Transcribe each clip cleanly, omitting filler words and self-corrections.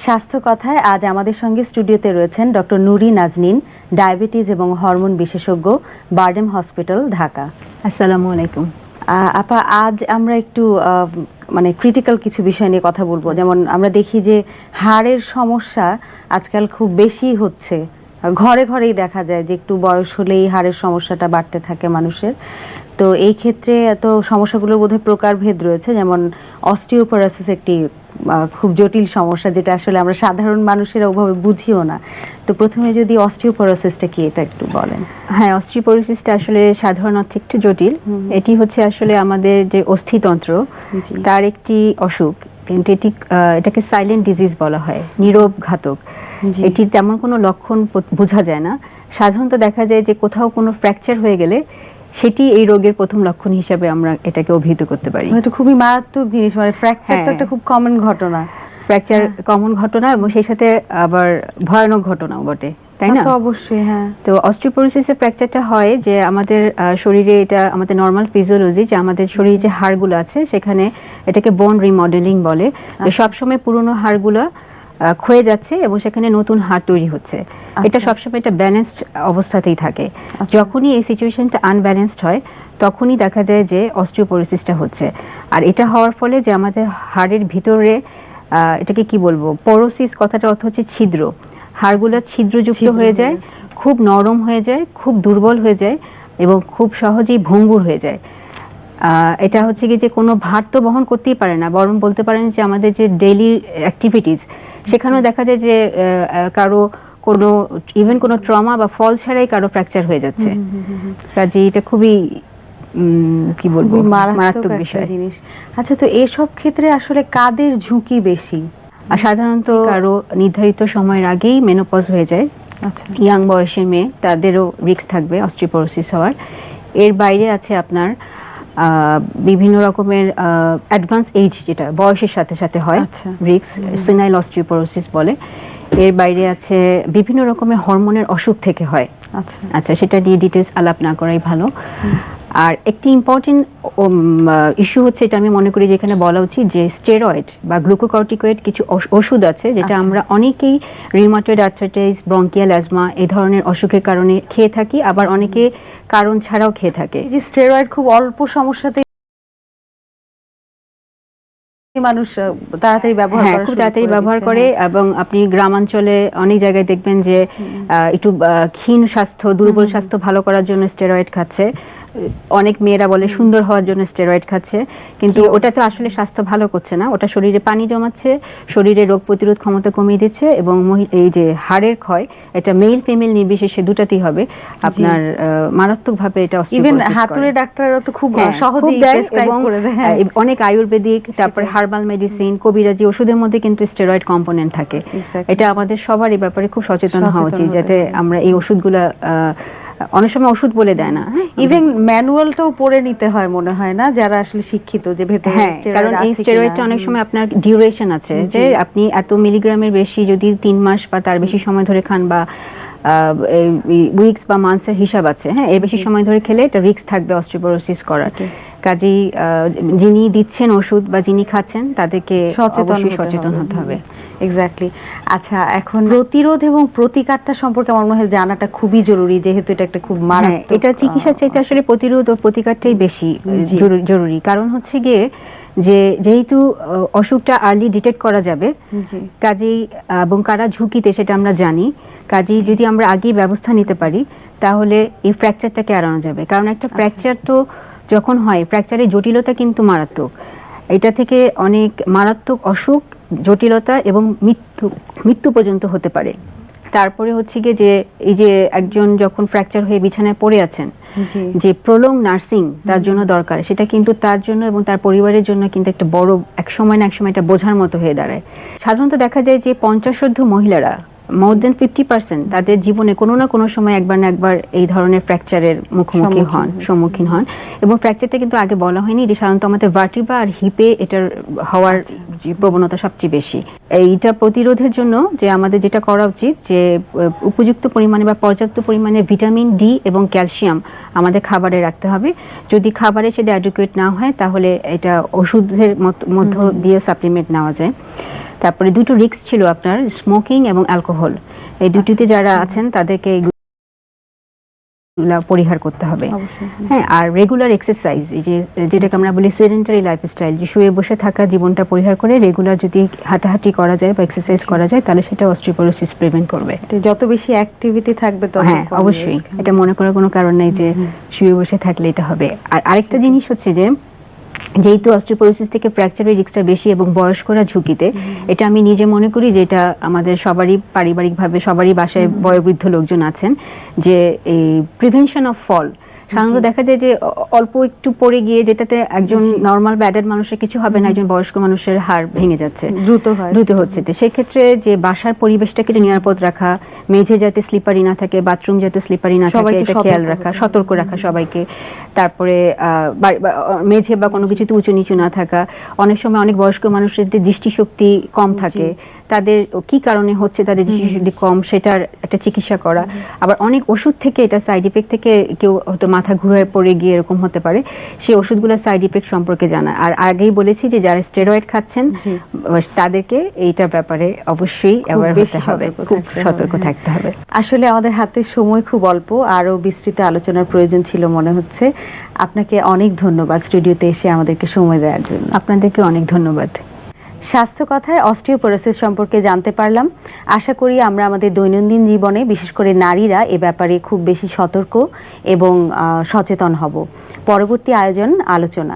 স্বাস্থ্য কথায় আজ আমাদের সঙ্গে স্টুডিওতে রয়েছেন ডক্টর নুরি নাজনীন, ডায়াবেটিস এবং হরমোন বিশেষজ্ঞ, বারডেম হসপিটাল, ঢাকা। আসসালামু আলাইকুম। আপা, আজ আমরা একটু মানে ক্রিটিক্যাল কিছু বিষয় নিয়ে কথা বলবো। যেমন আমরা দেখি যে হাড়ের সমস্যা আজকাল খুব বেশি হচ্ছে, ঘরে ঘরেই দেখা যায় যে একটু বয়স হলেই হাড়ের সমস্যাটা বাড়তে থাকে মানুষের। তো এই ক্ষেত্রে এত সমস্যাগুলোর বোধহয় প্রকারভেদ রয়েছে, যেমন অস্টিওপোরোসিস একটি খুব জটিল সমস্যা, যেটা আসলে আমরা সাধারণ মানুষেরা ওভাবে বুঝিও না। তো প্রথমে যদি অস্টিওপোরোসিসটা কি এটা একটু বলেন। হ্যাঁ, অস্টিওপোরোসিসটা আসলে সাধারণ অর্থে একটু জটিল। এটি হচ্ছে আসলে আমাদের যে অস্থিতন্ত্র তার একটি অসুখ, কিন্তু এটাকে সাইলেন্ট ডিজিজ বলা হয়, নীরব ঘাতক। এটি তেমন কোনো লক্ষণ বোঝা যায় না। সাধারণত দেখা যায় যে কোথাও কোনো ফ্র্যাকচার হয়ে গেলে সেটি এই রোগের প্রথম লক্ষণ হিসেবে আমরা এটাকে অভিহিত করতে পারি। এটা খুবই মারাত্মক জিনিস, মানে ফ্র্যাকচারটা একটা খুব কমন ঘটনা। ফ্র্যাকচার কমন ঘটনা এবং সেই সাথে আবার ভয়ানক ঘটনাও বটে, তাই না? অবশ্যই, হ্যাঁ। তো অস্টিওপোরোসিসের ফ্র্যাকচারটা হয় যে আমাদের শরীরে, এটা আমাদের নরমাল ফিজিওলজি, যে আমাদের শরীরে যে হাড়গুলো আছে সেখানে এটাকে বোন রিমডেলিং বলে। সবসময় পুরনো হাড়গুলো ক্ষয়ে যাচ্ছে এবং সেখানে নতুন হাড় তৈরি হচ্ছে। এটা সবসময় একটা ব্যালেন্সড অবস্থাতেই থাকে। যখনই এই সিচুয়েশনটা আনব্যালেন্সড হয় তখনই দেখা যায় যে অস্টিওপোরোসিসটা হচ্ছে। আর এটা হওয়ার ফলে যে আমাদের হাড়ের ভিতরে, এটাকে কি বলবো, পোরোসিস কথাটার অর্থ হচ্ছে ছিদ্র, হাড়গুলো ছিদ্রযুক্ত হয়ে যায়, খুব নরম হয়ে যায়, খুব দুর্বল হয়ে যায় এবং খুব সহজেই ভঙ্গুর হয়ে যায়। এটা হচ্ছে কি যে কোনো ভার তো বহন করতেই পারে না, বরং বলতে পারেন যে আমাদের যে ডেইলি অ্যাক্টিভিটিস সেখানেও দেখা যায় যে কারো কোনো ইভেন কোনো ট্রমা বা ফল ছাড়াই কারো ফ্র্যাকচার হয়ে যাচ্ছে। কাজে এটা খুবই কি বলবো, মারাত্মক বিষয়। আচ্ছা, তো এসব ক্ষেত্রে আসলে কাদের ঝুঁকি বেশি? সাধারণত কারো নির্ধারিত সময়ের আগেই মেনোপজ হয়ে যায়, ইয়াং বয়সের মেয়ে, তাদেরও রিস্ক থাকবে অস্টিওপোরোসিস হওয়ার। এর বাইরে আছে আপনার বিভিন্ন রকমের অ্যাডভান্স এজ, যেটা বয়সের সাথে সাথে হয় রিস্ক, সিনাইল অস্টিওপোরোসিস বলে। এর বাইরে আছে বিভিন্ন রকমের হরমোনের অসুখ থেকে হয়। আচ্ছা, সেটা নিয়ে ডিটেলস আলাপ না করাই ভালো। আর একটি ইম্পর্টেন্ট ইস্যু হচ্ছে, এটা আমি মনে করি যেখানে বলা উচিত, যে স্টেরয়েড বা গ্লুকোকর্টিকয়েড কিছু ওষুধ আছে যেটা আমরা অনেকেই রিউমাটয়েড আর্থ্রাইটিস, ব্রঙ্কিয়াল অ্যাজমা এই ধরনের অসুখের কারণে খেয়ে থাকি, আবার অনেকে কারণ ছাড়াও খেয়ে থাকে। যে স্টেরয়েড খুব অল্প সমস্যাতে মানুষ তাড়াতাড়ি ব্যবহার করে এবং আপনি গ্রামাঞ্চলে অনেক জায়গায় দেখবেন যে একটু ক্ষীণ স্বাস্থ্য, দুর্বল স্বাস্থ্য ভালো করার জন্য স্টেরয়েড খাচ্ছে। অনেক মেয়েরা বলে সুন্দর হওয়ার জন্য স্টেরয়েড খাচ্ছে, কিন্তু ওটা তো আসলে স্বাস্থ্য ভালো করছে না। ওটা শরীরে পানি জমাচ্ছে, শরীরে রোগ প্রতিরোধ ক্ষমতা কমিয়ে দিচ্ছে এবং এই যে হাড়ের ক্ষয়, এটা মেল ফিমেল নির্বিশেষে দুটাতেই হবে আপনার মারাত্মক ভাবে। এটা ইভেন হাতুড়ে ডাক্তাররা তো খুব সহজেই প্রেসক্রাইব করে দেয়। অনেক আয়ুর্বেদিক, তারপরে হার্বাল মেডিসিন, কবিরাজি ওষুধের মধ্যে কিন্তু স্টেরয়েড কম্পোনেন্ট থাকে। এটা আমাদের সবার এই ব্যাপারে খুব সচেতন হওয়া উচিত, যাতে আমরা এই ওষুধগুলা, অনেক সময় ওষুধ বলে দেয় না, ইভেন ম্যানুয়ালটাও পড়ে নিতে হয় মনে হয় না, যারা আসলে শিক্ষিত, যে ভেতরে। হ্যাঁ, কারণ এই স্টেরয়েডটা অনেক সময় আপনার ডিউরেশন আছে, যে আপনি এত মিলিগ্রামের বেশি যদি 3 মাস বা তার বেশি সময় ধরে খান, বা উইকস বা মান্থসের হিসাব আছে, হ্যাঁ, এর বেশি সময় ধরে খেলে এটা রিস্ক থাকবে অস্টিওপোরোসিস করার। কাজেই যিনি দিচ্ছেন ওষুধ বা যিনি খাচ্ছেন তাদেরকে সচেতন হতে হবে। এক্স্যাক্টলি। আচ্ছা, এখন প্রতিরোধ এবং প্রতিকারটা সম্পর্কে আমার মনে হয় জানাটা খুবই জরুরি, যেহেতু এটা একটা খুব মারাত্মক। এটা চিকিৎসার চাইতে আসলে প্রতিরোধ ও প্রতিকারটাই বেশি জরুরি। কারণ হচ্ছে গিয়ে যে যেহেতু অসুখটা আর্লি ডিটেক্ট করা যাবে, কাজেই এবং কারা ঝুঁকিতে সেটা আমরা জানি, কাজেই যদি আমরা আগেই ব্যবস্থা নিতে পারি তাহলে এই ফ্র্যাকচারটাকে এড়ানো যাবে। কারণ একটা ফ্র্যাকচার তো যখন হয়, ফ্র্যাকচারের জটিলতা কিন্তু মারাত্মক। এটা থেকে অনেক মারাত্মক অসুখ, জটিলতা এবং মৃত্যু পর্যন্ত হতে পারে। তারপরে হচ্ছে গিয়ে যে এই যে একজন যখন ফ্র্যাকচার হয়ে বিছানায় পড়ে আছেন, যে প্রলং নার্সিং তার জন্য দরকার, সেটা কিন্তু তার জন্য এবং তার পরিবারের জন্য কিন্তু একটা বড়, এক সময় না এক সময় এটা বোঝার মতো হয়ে দাঁড়ায়। সাধারণত দেখা যায় যে 50 মহিলারা, মোর দেন 50%, তাদের জীবনে কোনো না কোনো সময় একবার না একবার এই ধরনের ফ্র্যাকচারের সম্মুখীন হন। এবং ফ্র্যাকচারটা কিন্তু আগে বলা হয়নি, যে সাধারণত আমাদের ভার্টিব্রা আর হিপে এটার হওয়ার প্রবণতা সবচেয়ে বেশি। এইটা প্রতিরোধের জন্য যে আমাদের যেটা করা উচিত, যে উপযুক্ত পরিমাণে বা পর্যাপ্ত পরিমাণে ভিটামিন ডি এবং ক্যালসিয়াম আমাদের খাবারে রাখতে হবে। যদি খাবারে সেটা অ্যাডিকুয়েট না হয় তাহলে এটা ওষুধের মধ্য দিয়ে সাপ্লিমেন্ট নেওয়া যায়। তারপরে দুটো রিস্ক ছিল আপনার, স্মোকিং এবং অ্যালকোহল। এই দুটিতে যারা আছেন তাদেরকে পরিহার করতে হবে। হ্যাঁ, আর রেগুলার এক্সারসাইজ, যেটাকে আমরা বলি সেডেন্টারি লাইফস্টাইল, যে শুয়ে বসে থাকা জীবনটা পরিহার করে রেগুলার যদি হাঁটাহাঁটি করা যায় বা এক্সারসাইজ করা যায় তাহলে সেটা অস্টিওপোরোসিস প্রিভেন্ট করবে। যত বেশি অ্যাক্টিভিটি থাকবে তত হ্যাঁ অবশ্যই, এটা মনে করার কোনো কারণ নেই যে শুয়ে বসে থাকলে এটা হবে। আর আরেকটা জিনিস হচ্ছে যে যেহেতু অস্টিওপোরোসিস থেকে ফ্র্যাকচারের রিস্কটা বেশি এবং বয়স্করা ঝুঁকিতে, এটা আমি নিজে মনে করি যে এটা আমাদের সবারই পারিবারিকভাবে সবারই বাসায় বয়োবৃদ্ধ লোকজন আছেন, যে এই প্রিভেনশন অফ ফল। সাধারণত দেখা যায় যে অল্প একটু পড়ে গিয়ে যেটাতে একজন নর্মাল ব্যাডার মানুষের কিছু হবে না, একজন বয়স্ক মানুষের হাড় ভেঙে যাচ্ছে, দ্রুত হচ্ছে। তো সেক্ষেত্রে যে বাসার পরিবেশটাকে নিরাপদ রাখা, মেঝে যাতে স্লিপারি না থাকে, বাথরুম যাতে স্লিপারি না থাকে, এটা খেয়াল রাখা, সতর্ক রাখা সবাইকে। তারপরে মেঝে বা কোনো কিছুতে উঁচু নিচু না থাকা। অনেক সময় অনেক বয়স্ক মানুষের দৃষ্টিশক্তি কম থাকে, তাদের কি কারণে হচ্ছে তাদের দৃষ্টিশক্তি কম সেটার একটা চিকিৎসা করা। আবার অনেক ওষুধ থেকে, এটা সাইড ইফেক্ট থেকে কেউ হয়তো মাথা ঘুরে পড়ে গিয়ে এরকম হতে পারে, সেই ওষুধগুলোর সাইড ইফেক্ট সম্পর্কে জানা। আর আগেই বলেছি যে যারা স্টেরয়েড খাচ্ছেন তাদেরকে এইটার ব্যাপারে অবশ্যই অ্যাওয়্যার হতে হবে, খুব সতর্ক থাকতে হবে। আসলে আমাদের হাতে সময় খুব অল্প, আরো বিস্তৃত আলোচনার প্রয়োজন ছিল মনে হচ্ছে। আপনাকে অনেক ধন্যবাদ স্টুডিওতে এসে আমাদেরকে সময় দেওয়ার জন্য। আপনাদেরকে অনেক ধন্যবাদ। স্বাস্থ্য কথায় অস্টিওপোরোসিস সম্পর্কে জানতে পারলাম। আশা করি আমরা আমাদের দৈনন্দিন জীবনে, বিশেষ করে নারীরা, এ ব্যাপারে খুব বেশি সতর্ক এবং সচেতন হব। পরবর্তী আলোচনা।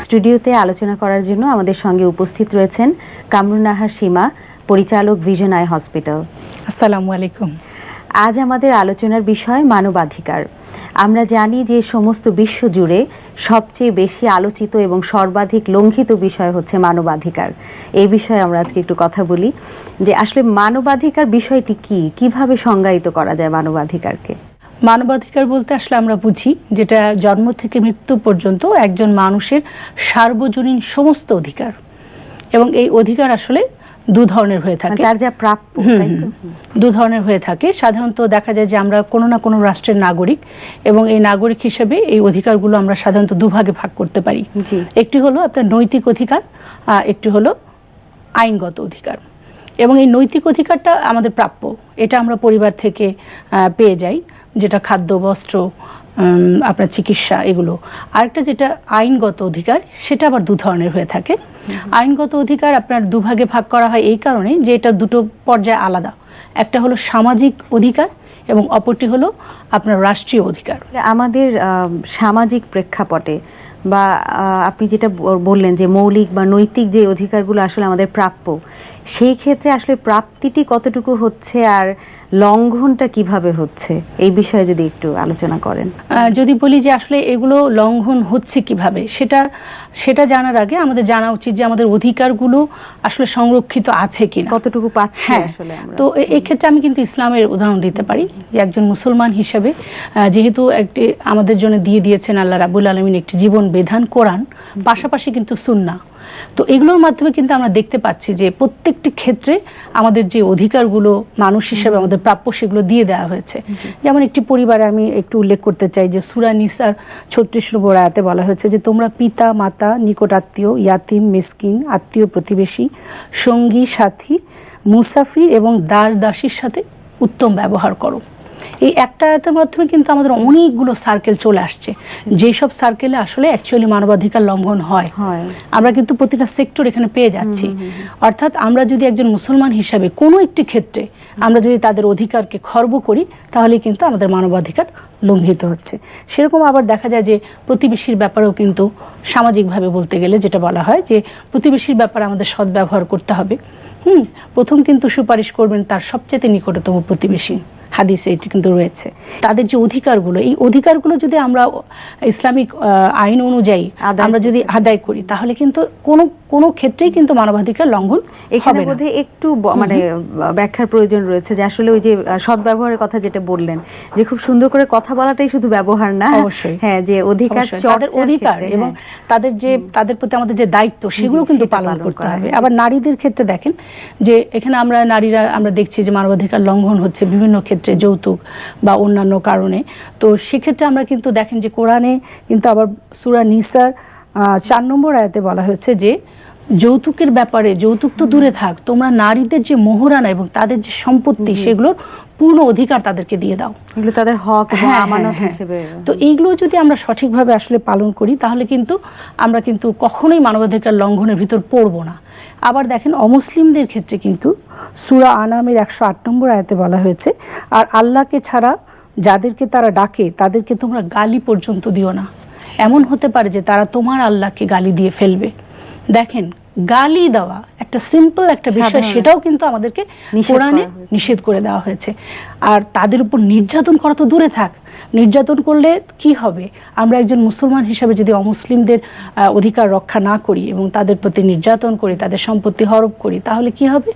স্টুডিওতে আলোচনা করার জন্য আমাদের সঙ্গে উপস্থিত রয়েছেন কামরুন নাহার সীমা, পরিচালক ভিশন আই হসপিটাল। আসসালামু আলাইকুম। আজ আমাদের আলোচনার বিষয় মানবাধিকার। আমরা জানি যে সমস্ত বিশ্ব জুড়ে সবচেয়ে বেশি আলোচিত এবং সর্বাধিক লঙ্ঘিত বিষয় হচ্ছে মানবাধিকার। এই বিষয়ে আমরা আজকে একটু কথা বলি যে আসলে মানবাধিকার বিষয়টি কি, কিভাবে সংজ্ঞায়িত করা যায় মানবাধিকারকে। মানবাধিকার বলতে আসলে আমরা বুঝি যেটা জন্ম থেকে মৃত্যু পর্যন্ত একজন মানুষের সার্বজনীন সমস্ত অধিকার, এবং এই অধিকার আসলে দু ধরনের হয়ে থাকে, তার যা প্রাপ্য দু ধরনের হয়ে থাকে। সাধারণত দেখা যায় যে আমরা কোনো না কোনো রাষ্ট্রের নাগরিক, এবং এই নাগরিক হিসেবে এই অধিকারগুলো আমরা সাধারণত দুভাগে ভাগ করতে পারি। একটি হলো আপনার নৈতিক অধিকার, একটি হলো আইনগত অধিকার। এবং এই নৈতিক অধিকারটা আমাদের প্রাপ্য, এটা আমরা পরিবার থেকে পেয়ে যাই, যেটা খাদ্য, বস্ত্র, আপনার চিকিৎসা, এগুলো। আরেকটা যেটা আইনগত অধিকার, সেটা আবার দু ধরনের হয়ে থাকে। আইনগত অধিকার আপনার দুভাগে ভাগ করা হয় এই কারণে যে এটা দুটো পর্যায়ে আলাদা। একটা হলো সামাজিক অধিকার এবং অপরটি হলো আপনার রাষ্ট্রীয় অধিকার। আমাদের সামাজিক প্রেক্ষাপটে বা আপনি যেটা বললেন যে মৌলিক বা নৈতিক যে অধিকারগুলো আসলে আমাদের প্রাপ্য, সেই ক্ষেত্রে আসলে প্রাপ্তিটি কতটুকু হচ্ছে আর লঙ্ঘনটা কিভাবে হচ্ছে, এই বিষয়ে যদি একটু আলোচনা করেন। যদি বলি যে আসলে এগুলো লঙ্ঘন হচ্ছে কিভাবে, সেটা জানার আগে আমাদের জানা উচিত যে আমাদের অধিকারগুলো আসলে সংরক্ষিত আছে কিনা, কতটুকু পাচ্ছি আসলে আমরা। তো এই ক্ষেত্রে আমি কিন্তু ইসলামের উদাহরণ দিতে পারি যে একজন মুসলমান হিসেবে যেহেতু একটি আমাদের জন্য দিয়ে দিয়েছেন আল্লাহ রাব্বুল আলামিন একটি জীবন বিধান কোরআন, পাশাপাশি কিন্তু সুন্নাহ। তো এগুলোর মাধ্যমে কিন্তু আমরা দেখতে পাচ্ছি যে প্রত্যেকটি ক্ষেত্রে আমাদের যে অধিকারগুলো মানুষ হিসেবে আমাদের প্রাপ্য, সেগুলো দিয়ে দেওয়া হয়েছে। যেমন একটি পরিবারে আমি একটু উল্লেখ করতে চাই যে সূরা নিসার 36 নম্বর আয়াতে বলা হয়েছে যে তোমরা পিতা মাতা, নিকট আত্মীয়, ইয়াতিম, মিসকিন, আত্মীয় প্রতিবেশী, সঙ্গী সাথী, মুসাফির এবং দাস দাসীর সাথে উত্তম ব্যবহার করো। এই একটা আয়াতের মাধ্যমে কিন্তু আমাদের অনেকগুলো সার্কেল চলে আসছে, যেসব সার্কেলে আসলে অ্যাকচুয়ালি মানবাধিকার লঙ্ঘন হয়। আমরা কিন্তু প্রতিটা সেক্টর এখানে পেয়ে যাচ্ছি। অর্থাৎ আমরা যদি একজন মুসলমান হিসাবে কোনো একটি ক্ষেত্রে আমরা যদি তাদের অধিকারকে খর্ব করি, তাহলে কিন্তু আমাদের মানবাধিকার লঙ্ঘিত হচ্ছে। সেরকম আবার দেখা যায় যে প্রতিবেশীর ব্যাপারেও কিন্তু সামাজিকভাবে বলতে গেলে যেটা বলা হয় যে প্রতিবেশীর ব্যাপারে আমাদের সদ্ব্যবহার করতে হবে। প্রথম কিন্তু সুপারিশ করবেন তার সবচেয়ে নিকটতম প্রতিবেশী, হাদিসে এটি কিন্তু রয়েছে। তাদের যে অধিকারগুলো, এই অধিকারগুলো যদি আমরা ইসলামিক আইন অনুযায়ী আমরা যদি আদায় করি, তাহলে কিন্তু কোনো ক্ষেত্রেই কিন্তু মানবাধিকার লঙ্ঘন এখানে বোধহয় একটু মানে ব্যাখ্যার প্রয়োজন রয়েছে যে আসলে ওই যে সদ্ব্যবহারের কথা যেটা বললেন, যে খুব সুন্দর করে কথা বলাটাই শুধু ব্যবহার না, অবশ্যই হ্যাঁ, যে অধিকার, তাদের অধিকার এবং তাদের প্রতি আমাদের যে দায়িত্ব, সেগুলো কিন্তু পালন করতে হবে। আবার নারীদের ক্ষেত্রে দেখেন যে এখানে আমরা নারীরা আমরা দেখছি যে মানবাধিকার লঙ্ঘন হচ্ছে বিভিন্ন ক্ষেত্রে। ক্ষেত্রে যৌতুক বা অন্যান্য কারণে। তো সেক্ষেত্রে আমরা কিন্তু দেখেন যে কোরআনে কিন্তু আবার সূরা নিসার 4 নম্বর আয়াতে বলা হয়েছে যে যৌতুকের ব্যাপারে, যৌতুক তো দূরে থাক, তোমরা নারীদের যে মোহরানা এবং তাদের যে সম্পত্তি সেগুলোর পূর্ণ অধিকার তাদেরকে দিয়ে দাও, এগুলো তাদের হক এবং আমানত হিসেবে। তো এইগুলো যদি আমরা সঠিকভাবে আসলে পালন করি তাহলে কিন্তু আমরা কিন্তু কখনোই মানবাধিকার লঙ্ঘনের ভিতর পড়বো না। আবার দেখেন অমুসলিমদের ক্ষেত্রে কিন্তু সূরা আনামের 108 নম্বর আয়াতে বলা হয়েছে, আর আল্লাহকে ছাড়া যাদেরকে তারা ডাকে তাদেরকে তোমরা গালি পর্যন্ত দিও না। এমন হতে পারে যে তারা তোমার আল্লাহকে গালি দিয়ে ফেলবে। দেখেন, গালি দেওয়া একটা সিম্পল একটা বিষয়, সেটাও কিন্তু আমাদেরকে কোরআনে নিষেধ করে দেওয়া হয়েছে। আর তাদের উপর নির্যাতন করা তো দূরে থাক, নির্যাতন করলে কি হবে? আমরা একজন মুসলমান হিসেবে যদি অমুসলিমদের অধিকার রক্ষা না করি এবং তাদের প্রতি নির্যাতন করি, তাদের সম্পত্তি হরপ করি, তাহলে কি হবে?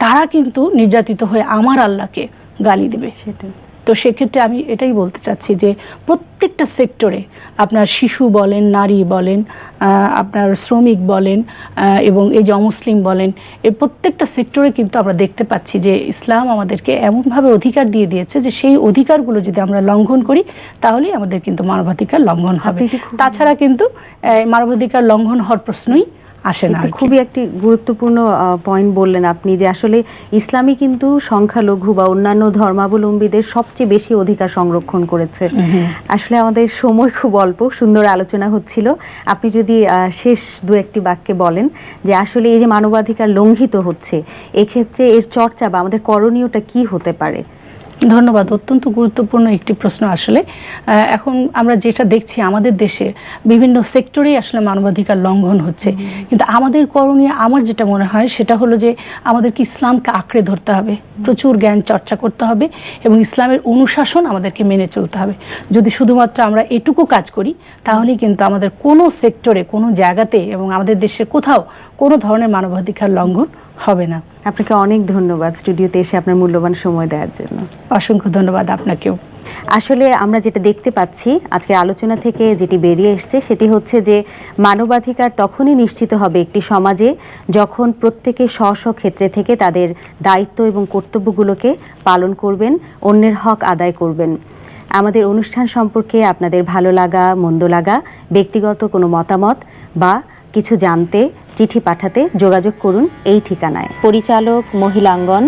তারা কিন্তু নির্যাতিত হয়ে আমার আল্লাহকে গালি দেবে। সেটাই। তো সেক্ষেত্রে আমি এটাই বলতে চাচ্ছি যে প্রত্যেকটা সেক্টরে, আপনার শিশু বলেন, নারী বলেন, আপনার শ্রমিক বলেন এবং এই যে অমুসলিম বলেন, এই প্রত্যেকটা সেক্টরে কিন্তু আমরা দেখতে পাচ্ছি যে ইসলাম আমাদেরকে এমনভাবে অধিকার দিয়ে দিয়েছে যে সেই অধিকারগুলো যদি আমরা লঙ্ঘন করি তাহলেই আমাদের কিন্তু মানবাধিকার লঙ্ঘন হবে। তাছাড়া কিন্তু মানবাধিকার লঙ্ঘন হওয়ার প্রশ্নই আসে না। খুবই একটি গুরুত্বপূর্ণ পয়েন্ট বললেন আপনি, যে আসলে ইসলামই কিন্তু সংখ্যালঘু বা অন্যান্য ধর্মাবলম্বীদের সবচেয়ে বেশি অধিকার সংরক্ষণ করেছে। আসলে আমাদের সময় খুব অল্প, সুন্দর আলোচনা হচ্ছিল। আপনি যদি শেষ দু একটি বাক্যে বলেন যে আসলে এই যে মানবাধিকার লঙ্ঘিত হচ্ছে, এক্ষেত্রে এর চর্চা বা আমাদের করণীয়টা কি হতে পারে? ধন্যবাদ। অত্যন্ত গুরুত্বপূর্ণ একটি প্রশ্ন। আসলে এখন আমরা যেটা দেখছি আমাদের দেশে বিভিন্ন সেক্টরেই আসলে মানবাধিকার লঙ্ঘন হচ্ছে, কিন্তু আমাদের করণীয়, আমার যেটা মনে হয় সেটা হলো যে আমাদেরকে ইসলামকে আঁকড়ে ধরতে হবে, প্রচুর জ্ঞান চর্চা করতে হবে এবং ইসলামের অনুশাসন আমাদেরকে মেনে চলতে হবে। যদি শুধুমাত্র আমরা এটুকু কাজ করি তাহলেই কিন্তু আমাদের কোনো সেক্টরে, কোনো জায়গাতে এবং আমাদের দেশে কোথাও কোনো ধরনের মানবাধিকার লঙ্ঘন হবে না। আপনাকে অনেক ধন্যবাদ স্টুডিওতে এসে আপনার মূল্যবান সময় দেওয়ার জন্য। অসংখ্য ধন্যবাদ আপনাকেও। আসলে আমরা যেটা দেখতে পাচ্ছি আজকে আলোচনা থেকে যেটি বেরিয়ে এসছে সেটি হচ্ছে যে মানবাধিকার তখনই নিশ্চিত হবে একটি সমাজে যখন প্রত্যেকে স্ব স্ব ক্ষেত্রে থেকে তাদের দায়িত্ব এবং কর্তব্যগুলোকে পালন করবেন, অন্যের হক আদায় করবেন। আমাদের অনুষ্ঠান সম্পর্কে আপনাদের ভালো লাগা, মন্দ লাগা, ব্যক্তিগত কোনো মতামত বা কিছু জানতে চিঠি পাঠাতে যোগাযোগ করুন এই ঠিকানায়। পরিচালক মহিলাঙ্গন,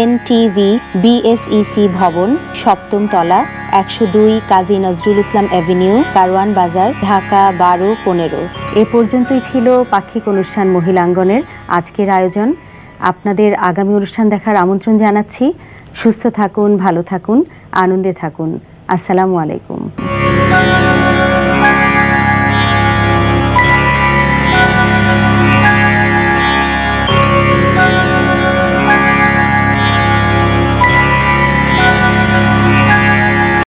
NTV BSEC ভবন, 7ম তলা, 102 কাজী নজরুল ইসলাম এভিনিউ, কারওয়ান বাজার, ঢাকা 12-15। এ পর্যন্তই ছিল পাক্ষিক অনুষ্ঠান মহিলাঙ্গনের আজকের আয়োজন। আপনাদের আগামী অনুষ্ঠান দেখার আমন্ত্রণ জানাচ্ছি। সুস্থ থাকুন, ভালো থাকুন, আনন্দে থাকুন। আসসালামু আলাইকুম।